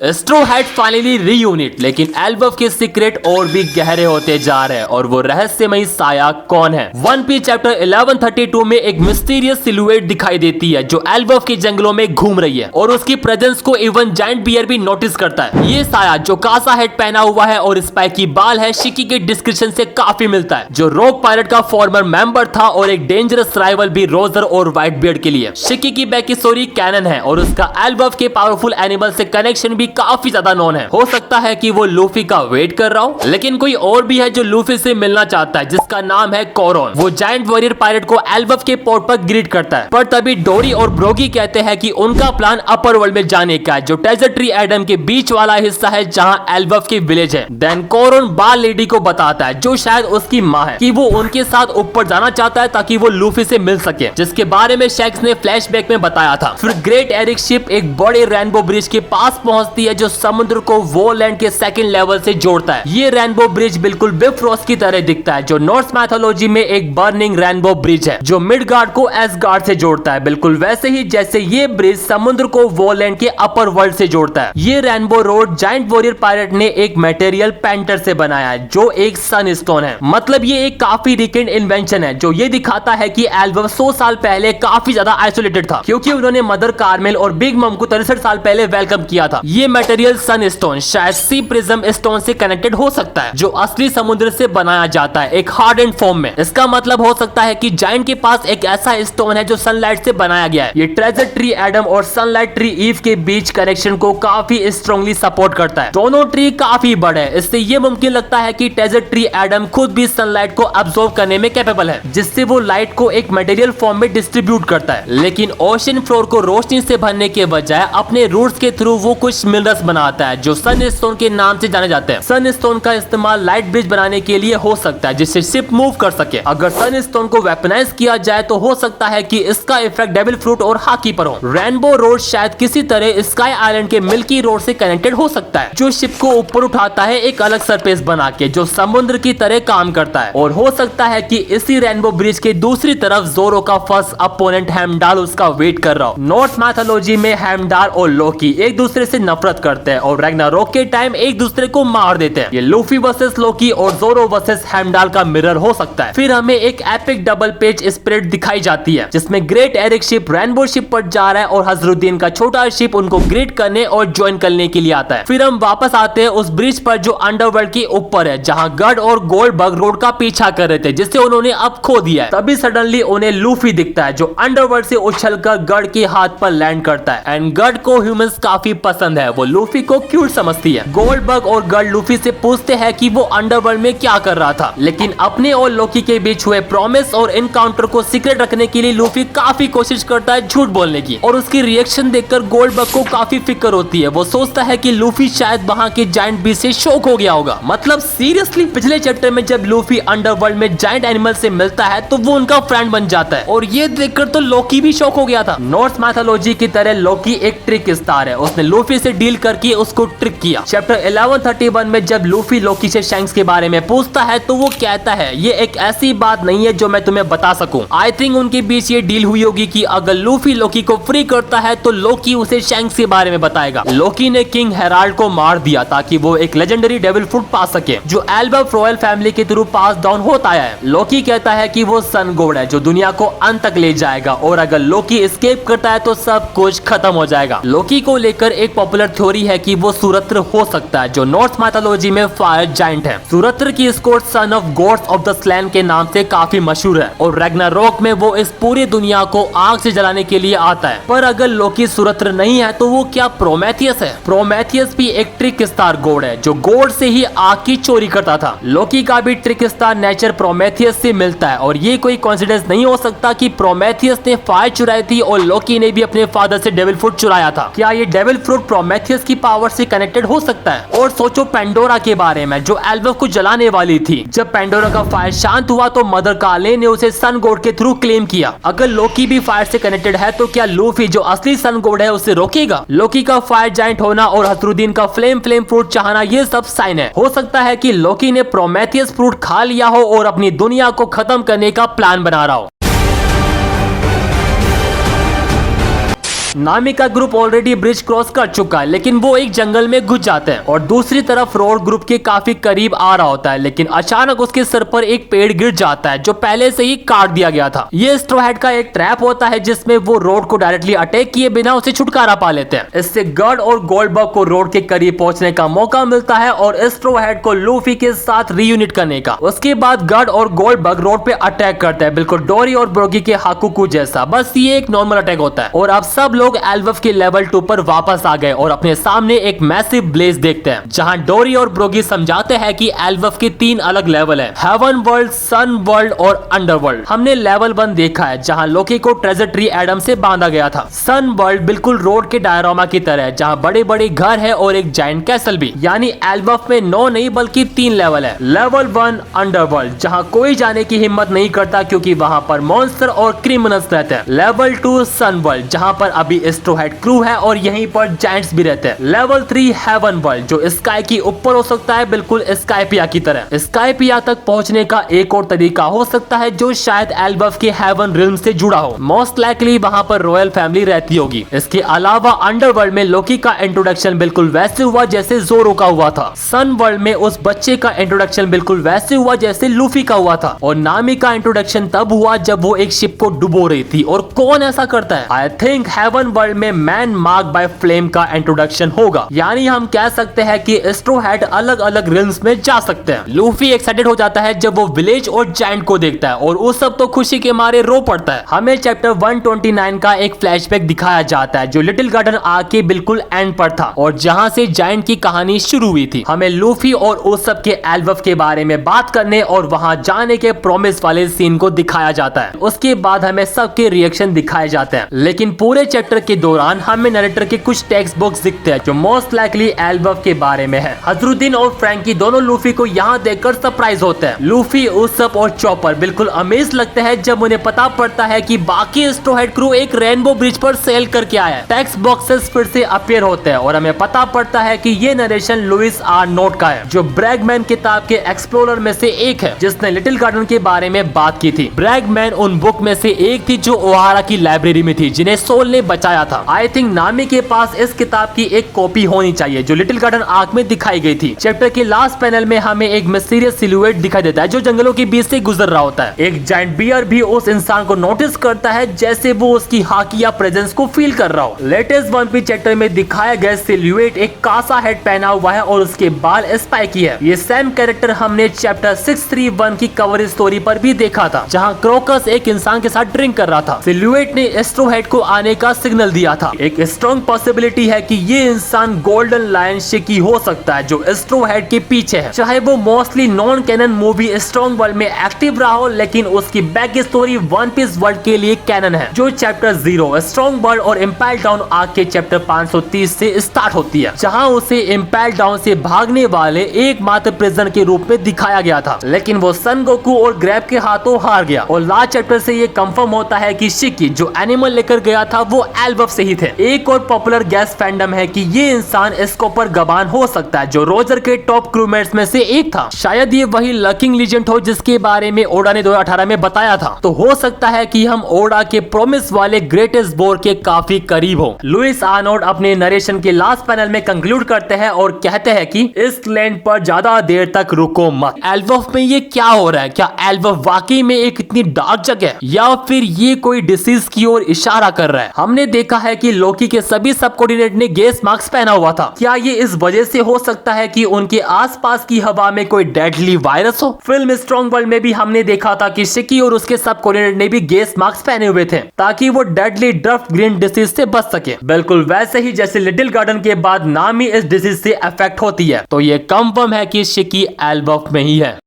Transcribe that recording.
स्ट्रो had finally reunite, लेकिन एल्बफ के secret और भी गहरे होते जा रहे हैं और वो रहस्यमयी साया कौन है। वन पीस चैप्टर 1132 में एक मिस्टीरियस सिलुएट दिखाई देती है जो एल्बफ के जंगलों में घूम रही है और उसकी प्रेजेंस को इवन जायंट बियर भी नोटिस करता है। ये साया जो कासा हेड पहना हुआ है और स्पाइकी बाल है, शिकी के डिस्क्रिप्शन से काफी मिलता है, जो रोग पायलट का फॉर्मर मेंबर था और एक डेंजरस राइवल भी रोजर और व्हाइट बियर्ड के लिए। शिकी की बैक स्टोरी कैनन है और उसका एल्बफ के पावरफुल एनिमल से कनेक्शन भी काफी ज्यादा नोन है। हो सकता है कि वो लूफी का वेट कर रहा हो, लेकिन कोई और भी है जो लूफी से मिलना चाहता है, जिसका नाम है कोरोन। वो जायंट वॉरियर पायलट को एल्बफ के पोर्ट पर ग्रीट करता है, पर तभी डोरी और ब्रोगी कहते हैं कि उनका प्लान अपर वर्ल्ड में जाने का है, जो डेजर्ट ट्री एडम के बीच वाला हिस्सा है जहां एल्बफ की विलेज है। देन कोरोन बाल लेडी को बताता है, जो शायद उसकी माँ है, कि वो उनके साथ ऊपर जाना चाहता है ताकि वो लूफी से मिल सके, जिसके बारे में शैक्स ने फ्लैशबैक में बताया था। फिर ग्रेट एरिक शिप एक बड़े रेनबो ब्रिज के पास पहुंचती है जो समुद्र को वॉलैंड के सेकंड लेवल से जोड़ता है। ये रेनबो ब्रिज बिल्कुल बिफरोस्ट की तरह दिखता है, जो नॉर्स मैथोलॉजी में एक बर्निंग रेनबो ब्रिज है जो मिडगार्ड को एसगार्ड से जोड़ता है, बिल्कुल वैसे ही जैसे ये ब्रिज समुद्र को वॉलैंड के अपर वर्ल्ड से जोड़ता है। ये rainbow road giant warrior pilot ने एक मटेरियल पेंटर से बनाया है जो एक सन स्टोन है। मतलब ये एक काफी रिसेंट इन्वेंशन है जो ये दिखाता है कि एल्बफ 100 साल पहले काफी ज्यादा आइसोलेटेड था, क्योंकि उन्होंने मदर कार्मेल और बिग मम को 63 साल पहले वेलकम किया था। ये मटेरियल सन स्टोन शायद सी प्रिज्म स्टोन से कनेक्टेड हो सकता है, जो असली समुद्र से बनाया जाता है एक हार्ड एंड फॉर्म में। इसका मतलब हो सकता है कि जायंट के पास एक ऐसा स्टोन है जो सनलाइट से बनाया गया है। ये ट्रेजर ट्री एडम और सनलाइट ट्री ईव के बीच कनेक्शन को काफी स्ट्रांगली सपोर्ट करता है। दोनों ट्री काफी बड़े हैं, इससे ये मुमकिन लगता है कि ट्रेजर ट्री एडम खुद भी सनलाइट को अब्सॉर्ब करने में कैपेबल है, जिससे वो लाइट को एक मटेरियल फॉर्म में डिस्ट्रीब्यूट करता है। लेकिन ओशन फ्लोर को रोशनी से भरने के बजाय अपने रूट्स के थ्रू वो कुछ मिनरल्स बनाता है जो सन स्टोन के नाम से जाने जाते हैं। सन स्टोन का इस्तेमाल लाइट ब्रिज बनाने के लिए हो सकता है, जिससे शिप मूव कर सके। अगर सन स्टोन को वेपनाइज किया जाए तो हो सकता है कि इसका इफेक्ट डेविल फ्रूट और हाकी पर हो। रेनबो रोड शायद किसी तरह स्काई आइलैंड के मिल्की रोड से कनेक्टेड हो सकता है, जो शिप को ऊपर उठाता है एक अलग सरफेस बना के, जो समुद्र की तरह काम करता है। और हो सकता है कि इसी रेनबो ब्रिज के दूसरी तरफ जोरो का फर्स्ट अपोनेंट हेमडाल उसका वेट कर रहा हो। नॉर्स मैथोलॉजी में हेमडाल और लोकी एक दूसरे से नफरत करते हैं और रैग्नारोक के टाइम एक दूसरे को मार देते हैं। ये लूफी वर्सेस लोकी और जोरो वर्सेस हेमडाल का मिरर हो सकता है। फिर हमें एक एपिक डबल पेज स्प्रेड दिखाई जाती है, जिसमें great Eric ship rainbow ship पर जा रहा है और हजरुद्दीन का छोटा शिप उनको ग्रीट करने और ज्वाइन करने के लिए आता है। फिर हम वापस आते हैं उस ब्रिज पर जो अंडरवर्ल्ड के ऊपर है, जहां गड और गोल्डबर्ग रोड का पीछा कर रहे थे, जिसे उन्होंने अब खो दिया है। तभी सडनली उन्हें लूफी दिखता है, जो अंडरवर्ल्ड से उछलकर गड के हाथ पर लैंड करता है। एंड गड को ह्यूमंस काफी पसंद है, वो लूफी को क्यूट समझती है। गोल्डबर्ग और गड लूफी से पूछते हैं कि वो अंडरवर्ल्ड में क्या कर रहा था, लेकिन अपने और लोकी के बीच हुए प्रॉमिस और इनकाउंटर को सीक्रेट रखने के लिए लूफी काफी कोशिश करता है झूठ बोलने की, और उसकी रिएक्शन देखकर गोल्डबर्ग को काफी फिक्र होती है। वो सोचता है कि लूफी शायद वहां के जायंट बीस्ट से शॉक हो गया होगा। मतलब सीरियसली, पिछले चैप्टर में जब लूफी अंडरवर्ल्ड में जायंट एनिमल से मिलता है तो वो उनका फ्रेंड बन जाता है, और ये देखकर तो लोकी भी शॉक हो गया था। नॉर्स मैथोलॉजी की तरह लोकी एक ट्रिक स्टार है, उसने लूफी से डील करके उसको ट्रिक किया। चैप्टर 1131 में जब लूफी लोकी से शैंक्स के बारे में पूछता है तो वो कहता है, ये एक ऐसी बात नहीं है जो मैं तुम्हें बता सकूं। आई थिंक उनके बीच ये डील हुई होगी कि अगर लूफी लोकी को फ्री करता है तो लोकी उसे शैंक्स के बारे में बताएगा। लोकी ने किंग हेराल्ड को मार दिया ताकि वो एक लेजेंडरी डेविल फ्रूट पा सके, जो एल्बफ रॉयल फैमिली के थ्रू पास डाउन होता है। लोकी कहता है कि वो सन गॉड है जो दुनिया को अंत तक ले जाएगा, और अगर लोकी एस्केप करता है तो सब कुछ खत्म हो जाएगा। लोकी को लेकर एक पॉपुलर थ्योरी है कि वो सूरत्र हो सकता है, जो नॉर्थ मैथोलॉजी में फायर जायंट है। सूरत्र की score son of gods of the slain के नाम से काफी मशहूर है, और रैग्नारोक में वो इस पूरी दुनिया को आग से जलाने के लिए आता है। पर अगर लोकी सूरत्र नहीं है तो वो क्या प्रोमेथियस है? प्रोमेथियस भी एक ट्रिक स्टार गॉड है जो गॉड से ही आग की चोरी करता था। लोकी का भी ट्रिक स्टार नेचर प्रोमेथियस से मिलता है, और ये कोई कोइंसिडेंस नहीं हो सकता कि प्रोमेथियस ने फायर चुराई थी और लोकी ने भी अपने फादर से डेविल फ्रूट चुराया था। क्या ये डेविल फ्रूट प्रोमेथियस की पावर से कनेक्टेड हो सकता है? और सोचो पेंडोरा के बारे में, जो एल्बफ को जलाने वाली थी। जब पेंडोरा का फायर शांत हुआ तो मदर कार्ले ने उसे सन गॉड के थ्रू क्लेम किया। अगर लोकी भी फायर से कनेक्टेड है तो क्या लूफी जो असली सन गॉड है उसे रोकेगा? लोकी का फायर जायंट होना और हसरुद्दीन का फ्लेम फ्रूट चाहना, ये सब साइन है। हो सकता है कि लोकी ने प्रोमेथियस फ्रूट खा लिया हो और अपनी दुनिया को खत्म करने का प्लान बना रहा हो। नामी का ग्रुप ऑलरेडी ब्रिज क्रॉस कर चुका है, लेकिन वो एक जंगल में घुस जाते हैं और दूसरी तरफ रोड ग्रुप के काफी करीब आ रहा होता है, लेकिन अचानक उसके सर पर एक पेड़ गिर जाता है जो पहले से ही काट दिया गया था। ये स्ट्रॉ हैट का एक ट्रैप होता है जिसमें वो रोड को डायरेक्टली अटैक किए बिना उसे छुटकारा पा लेते हैं। इससे गॉड और गोल्डबर्ग को रोड के करीब पहुंचने का मौका मिलता है और स्ट्रॉ हैट को लूफी के साथ रीयूनिट करने का। उसके बाद गॉड और गोल्डबर्ग रोड पे अटैक करते हैं, बिल्कुल डोरी और ब्रोगी के हाकुकू जैसा। बस ये एक नॉर्मल अटैक होता है और अब सब लोग एल्वफ के लेवल 2 पर वापस आ गए और अपने सामने एक मैसिव ब्लेज देखते हैं, जहां डोरी और ब्रोगी समझाते हैं कि एल्वफ के 3 अलग लेवल है, हेवन वर्ल्ड, सन वर्ल्ड और अंडरवर्ल्ड। हमने लेवल 1 देखा है जहां लोकी को ट्रेजर ट्री एडम से बांधा गया था। सन वर्ल्ड बिल्कुल रोड के डायरामा की तरह है, जहां बड़े बड़े घर है और एक जायंट कैसल भी। यानी एल्वफ में 9 नहीं बल्कि 3 लेवल है। लेवल 1 अंडरवर्ल्ड, जहां कोई जाने की हिम्मत नहीं करता क्योंकि वहां पर मॉन्स्टर और क्रिमिनल्स रहते हैं। लेवल 2 सन वर्ल्ड, जहां पर अभी स्ट्रॉ हैट क्रू है और यहीं पर जायंट्स भी रहते हैं। लेवल 3 हेवन वर्ल्ड, जो स्काई की ऊपर हो सकता है, बिल्कुल स्काइपिया की तरह। स्काइपिया तक पहुंचने का एक और तरीका हो सकता है जो शायद एल्वफ के हेवन रिल्म से जुड़ा हो। मोस्ट लाइकली वहां पर रॉयल फैमिली रहती होगी। इसके अलावा अंडरवर्ल्ड में लोकी का इंट्रोडक्शन बिल्कुल वैसे हुआ जैसे जोरो का हुआ था। सन वर्ल्ड में उस बच्चे का इंट्रोडक्शन बिल्कुल वैसे हुआ जैसे लूफी का हुआ था। और नामी का इंट्रोडक्शन तब हुआ जब वो एक शिप को डुबो रही थी। और कौन ऐसा करता है? आई थिंक हेवन वर्ल्ड में मैन मार्क बाय फ्लेम का इंट्रोडक्शन होगा। यानी हम कह सकते हैं कि स्ट्रॉ हैट अलग अलग रिल्म्स में जा सकते हैं। लूफी एक्साइटेड हो जाता है जब वो विलेज और जायंट को देखता है और वो सब तो खुशी के मारे रो पड़ता है। हमें चैप्टर 129 का एक फ्लैशबैक दिखाया जाता है जो लिटिल गार्डन आर्क के बिल्कुल एंड पर था और जहां से जायंट की कहानी शुरू हुई थी। हमें लूफी और उस सब के एल्वफ के बारे में बात करने और वहां जाने के प्रॉमिस वाले सीन को दिखाया जाता है। उसके बाद हमें सबके रिएक्शन दिखाए जाते हैं, लेकिन पूरे चैप्टर के दौरान हमें नरेटर के कुछ टेक्स्ट बुक्स दिखते हैं जो मोस्ट लाइकली एल्वफ के बारे में है। हजरुद्दीन और फ्रैंकी दोनों लूफी को यहाँ देखकर सरप्राइज होते हैं। लूफी, उसप और चॉपर बिल्कुल अमेज लगते हैं जब उन्हें पता पड़ता है कि बाकी स्ट्रॉ हैट क्रू एक रेनबो ब्रिज पर सेल करके आया है। टेक्स्ट बॉक्सेस फिर से अपीयर होते हैं और हमें पता पड़ता है कि ये नरेशन लुइस आर नोट का है, जो ब्रैगमैन किताब के एक्सप्लोरर में से एक है जिसने लिटिल गार्डन के बारे में बात की थी। ब्रैगमैन उन बुक में से एक थी जो ओहारा की लाइब्रेरी में थी जिन्हें सोल ने बचाया था। आई थिंक नामी के पास इस किताब की एक कॉपी होनी चाहिए जो लिटिल गार्डन आर्क में दिखाई गई थी। चैप्टर के लास्ट पैनल में हमें एक मिस्टीरियस सिलुएट दिखाई देता है जो जंगलों के बीच से गुजर रहा होता है। एक जायंट बियर भी उस इंसान को नोटिस करता है जैसे वो उसकी हाकी या प्रेजेंस को फील कर रहा हो। लेटेस्ट वन पीस चैप्टर में दिखाया गया सिलुएट एक कासा हेड पहना हुआ है और उसके बाल स्पाइकी है। ये सेम कैरेक्टर हमने चैप्टर 631 की कवर स्टोरी पर भी देखा था जहां क्रोकस एक इंसान के साथ ड्रिंक कर रहा था। सिलुएट ने स्ट्रॉ हैट को आने का सिग्नल दिया था। एक स्ट्रॉन्ग पॉसिबिलिटी है कि ये इंसान गोल्डन लायन शिकी हो सकता है जो स्ट्रॉ हैट के पीछे है। चाहे वो mostly non canon movie Strong World में एक्टिव रहा हो, लेकिन उसकी back story One Piece world के लिए कैनन है जो चैप्टर 0 स्ट्रॉन्ग वर्ल्ड और इम्पैल डाउन आर्क के चैप्टर 530 से स्टार्ट होती है, जहां उसे इम्पैल डाउन से भागने वाले एकमात्र प्रिजनर के रूप में दिखाया गया था, लेकिन वो सन गोकू और ग्रैब के हाथों हार गया। और लास्ट चैप्टर से ये कंफर्म होता है कि शिकी जो एनिमल लेकर गया था वो एल्वफ से ही थे। एक और पॉपुलर गैस फैंडम है कि ये इंसान स्कोपर गबान हो सकता है जो रोजर के टॉप क्रूमेट्स में से एक था। शायद ये वही लकिंग लीजेंड हो जिसके बारे में ओडा ने 2018 में बताया था। तो हो सकता है कि हम ओडा के प्रॉमिस वाले ग्रेटेस्ट बोर के काफी करीब हो। लुइस आर्नोल्ड अपने नरेशन के लास्ट पैनल में कंक्लूड करते हैं और कहते हैं कि इस लैंड पर ज्यादा देर तक रुको मत। एल्वफ में ये क्या हो रहा है? क्या एल्वफ वाकई में एक इतनी डार्क जगह है या फिर ये कोई डिसीज की ओर इशारा कर रहा है? हमने देखा है कि लोकी के सभी सब कोऑर्डिनेट ने गैस मास्क पहना हुआ था। क्या ये इस वजह से हो सकता है कि उनके आसपास की हवा में कोई डेडली वायरस हो? फिल्म स्ट्रॉन्ग वर्ल्ड में भी हमने देखा था कि शिकी और उसके सब कोऑर्डिनेट ने भी गैस मास्क पहने हुए थे ताकि वो डेडली ड्रफ्ट ग्रीन डिसीज से बच सके, बिल्कुल वैसे ही जैसे लिटिल गार्डन के बाद नामी इस डिसीज से अफेक्ट होती है। तो ये कंफर्म है कि शिकी एल्वफ में ही है।